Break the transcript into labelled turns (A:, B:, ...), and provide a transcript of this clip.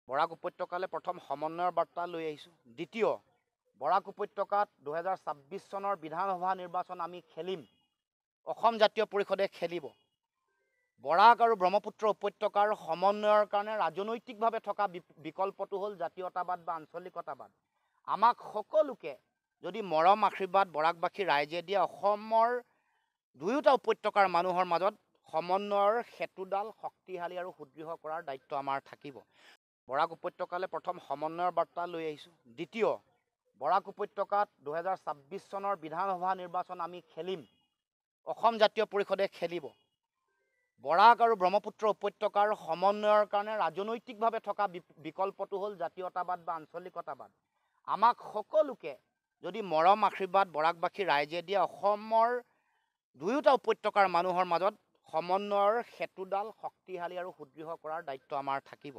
A: বৰাক উপত্যকালৈ প্ৰথম সমন্বয়ৰ বাৰ্তা লৈ আহিছোঁ। দ্বিতীয়, বৰাক উপত্যকাত 2026 চনৰ বিধানসভা নিৰ্বাচন আমি খেলিম, অসম জাতীয় পৰিষদে খেলিব। বৰাক আৰু ব্ৰহ্মপুত্ৰ উপত্যকাৰ সমন্বয়ৰ কাৰণে ৰাজনৈতিকভাৱে থকা বিকল্পটো হ'ল জাতীয়তাবাদ বা আঞ্চলিকতাবাদ। আমাক সকলোকে যদি মৰম আশীৰ্বাদ বৰাকবাসী ৰাইজে দিয়ে, অসমৰ দুয়োটা উপত্যকাৰ মানুহৰ মাজত সমন্বয়ৰ সেতুডাল শক্তিশালী আৰু সুদৃঢ় কৰাৰ দায়িত্ব আমাৰ থাকিব। বৰাক উপত্যকালৈ প্ৰথম সমন্বয়ৰ বাৰ্তা লৈ আহিছোঁ। দ্বিতীয়, বৰাক উপত্যকাত 2026 চনৰ বিধানসভা নিৰ্বাচন আমি খেলিম, অসম জাতীয় পৰিষদে খেলিব। বৰাক আৰু ব্ৰহ্মপুত্ৰ উপত্যকাৰ সমন্বয়ৰ কাৰণে ৰাজনৈতিকভাৱে থকা বিকল্পটো হ'ল জাতীয়তাবাদ বা আঞ্চলিকতাবাদ। আমাক সকলোকে যদি মৰম আশীৰ্বাদ বৰাকবাসী ৰাইজে দিয়ে, অসমৰ দুয়োটা উপত্যকাৰ মানুহৰ মাজত সমন্বয়ৰ সেতুডাল শক্তিশালী আৰু সুদৃঢ় কৰাৰ দায়িত্ব আমাৰ থাকিব।